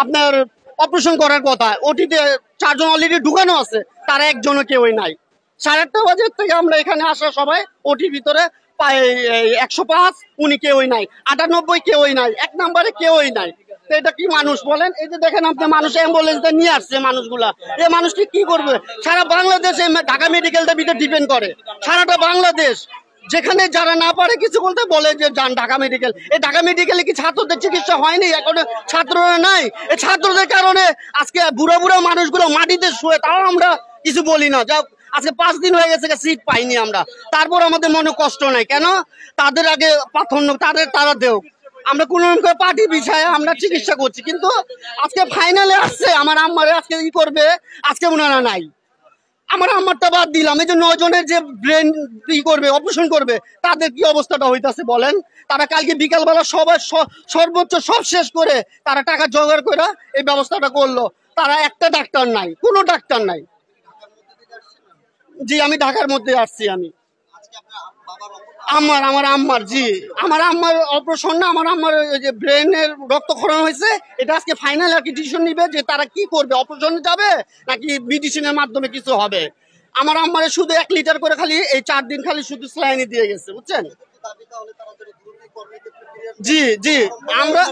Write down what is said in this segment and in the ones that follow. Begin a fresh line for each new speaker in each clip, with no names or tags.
আপনার অপারেশন করার কথা, ওটিতে 4 জন অলরেডি ঢুকানো আছে, তার একজনও কেউই নাই। 8:30 বাজে থেকে আমরা এখানে আসা সবাই ওটির ভিতরে 105 উনি কেউই নাই, 98 কেউই নাই, 1 নম্বরে কেউই নাই। তো এটা কি মানুষ বলেন? এই যে দেখেন আপনি, মানুষ অ্যাম্বুলেন্সে নিয়ে আসছে মানুষগুলা, এই মানুষটি কি করবে? সারা বাংলাদেশে ঢাকা মেডিকেলটা ভিতরে ডিপেন্ড করে, সারাটা বাংলাদেশ। যেখানে যারা না পারে কিছু বলতে বলে যে যান ঢাকা মেডিকেল। এই ঢাকা মেডিকেলে কি ছাত্রদের চিকিৎসা হয়নি? এখন ছাত্ররা নাই, এই ছাত্রদের কারণে আজকে বুড়া বুড়া মানুষগুলো মাটিতে শুয়ে, তাও আমরা কিছু বলি না। যা আজকে 5 দিন হয়ে গেছে, সিট পাইনি আমরা, তারপর আমাদের মনে কষ্ট নাই কেন? তাদের আগে প্রাধান্য তারা দেও, আমরা কোন পার্টি বিষয়ে আমরা চিকিৎসা করছি। কিন্তু আজকে ফাইনালে আসছে আমার আম্মারে আজকে ই করবে, আজকে ওনারা নাই। আমার আম্মারটা বাদ দিলাম, এই যে 9 জনের যে ব্রেন ই করবে, অপারেশন করবে, তাদের কি অবস্থাটা হইতাছে বলেন? তারা কালকে বিকালবেলা সবাই সর্বোচ্চ সব শেষ করে তারা টাকা জোগাড় করে এই ব্যবস্থাটা করলো। তারা একটা ডাক্তার নাই, কোনো ডাক্তার নাই। জি, আমি ঢাকার মধ্যে আসছি। আমি আমার আম্মার, জি আমার আম্মার অপারেশন না, আমার আম্মার যে ব্রেনের রক্তক্ষরণ হয়েছে, এটা আজকে ফাইনাল আর কি ডিসিশন নিবে যে তারা কি করবে, অপারেশনে যাবে নাকি মেডিসিনের মাধ্যমে কিছু হবে। আমার আম্মারে শুধু 1 লিটার করে খালি এই 4 দিন খালি শুধু স্যালাইনি দিয়ে গেছে, বুঝছেন? জি জি, আমরা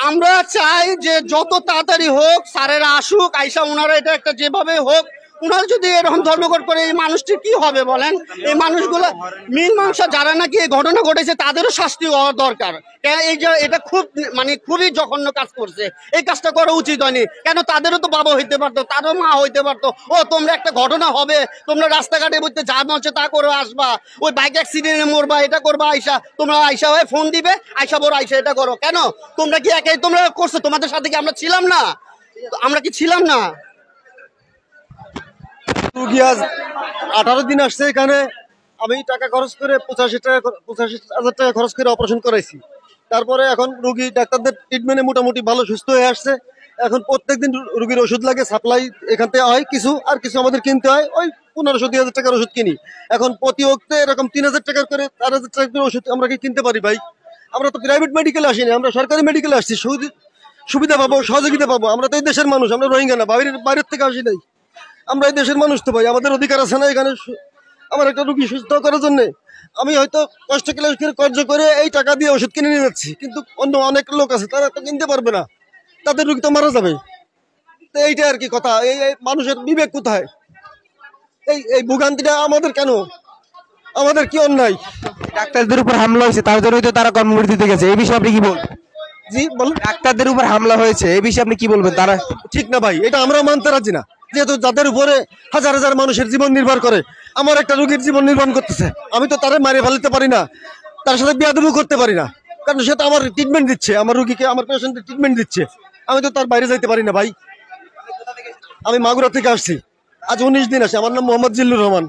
আমরা চাই যে যত তাড়াতাড়ি হোক স্যারেরা আসুক, আইসা ওনারা এটা একটা যেভাবে হোক, ওনারা যদি এরকম ধর্মঘট করে এই মানুষটি কি হবে বলেন? এই মানুষগুলো মীমাংসা যারা নাকি এই ঘটনা ঘটেছে তাদেরও শাস্তি হওয়া দরকার। এই যে এটা খুবই জঘন্য কাজ করছে, এই কাজটা করা উচিত হয়নি। কেন? তাদেরও তো বাবা হইতে পারতো, তারও মা হইতে পারতো। ও তোমরা একটা ঘটনা হবে, তোমরা রাস্তাঘাটে বলতে যা মনে তা করে আসবা, ওই বাইক অ্যাক্সিডেন্টে মরবা, এটা করবা, আইসা তোমরা আইসা হয়ে ফোন দিবে, আইসা বড় আইসা এটা করো। কেন তোমরা কি একাই তোমরা করছো? তোমাদের সাথে কি আমরা ছিলাম না? আমরা কি ছিলাম না?
18 দিন আসছে এখানে, আমি টাকা খরচ করে 85,000 টাকা খরচ করে অপারেশন করাইছি। তারপরে এখন রোগী ডাক্তারদের ট্রিটমেন্টে মোটামুটি ভালো সুস্থ হয়ে আসছে। এখন প্রত্যেকদিন রোগীর ওষুধ লাগে, সাপ্লাই এখান থেকে হয় কিছু, আর কিছু আমাদের কিনতে হয়। ওই 1500-2000 টাকার ওষুধ কিনি। এখন প্রতি ওক্তে এরকম 3000 টাকার করে 4000 টাকার করে ওষুধ আমরা কি কিনতে পারি ভাই? আমরা তো প্রাইভেট মেডিকেলে আসিনি, আমরা সরকারি মেডিকেলে আসছি, সুবিধা পাবো, সহযোগিতা পাবো। আমরা তো এই দেশের মানুষ, আমরা রোহিঙ্গা না, বাইরের থেকে আসি নাই। আমরা এই দেশের মানুষ তো ভাই, আমাদের অধিকার আছে না এখানে আমার একটা রোগী সুস্থ করার জন্য। আমি হয়তো কষ্ট কার্য করে এই টাকা দিয়ে ওষুধ কিনে নিয়ে যাচ্ছি, কিন্তু অন্য অনেক লোক আছে তারা তো কিনতে পারবে না, তাদের রোগী তো মারা যাবে। তো এইটা আর কি কথা, এই মানুষের বিবেক কোথায়? এই ভোগান্তিটা আমাদের কেন? আমাদের কি অন্যায়?
ডাক্তারদের উপর হামলা হয়েছে, তার জন্যই তো তারা কর্মবিরতিতে গেছে, এই বিষয়ে আপনি কি বলবেন?
জি বলুন।
ডাক্তারদের উপর হামলা হয়েছে, এই বিষয়ে আপনি কি বলবেন? তারা
ঠিক না ভাই, এটা আমরা মানতে রাজি না। যেহেতু যাদের উপরে হাজার হাজার মানুষের জীবন নির্ভর করে, আমার একটা রোগীর জীবন নির্ভর করতেছে, আমি তো তারে মারিয়ে ফেলতে পারি না, তার সাথে বিয়াদবি করতে পারি না, কারণ সে তো আমার ট্রিটমেন্ট দিচ্ছে, আমার রোগীকে, আমার পেশেন্টের ট্রিটমেন্ট দিচ্ছে। আমি তো তার বাইরে যাইতে পারি না ভাই। আমি মাগুরা থেকে আসছি, আজ 19 দিন আসি। আমার নাম মোহাম্মদ জিল্লুর রহমান।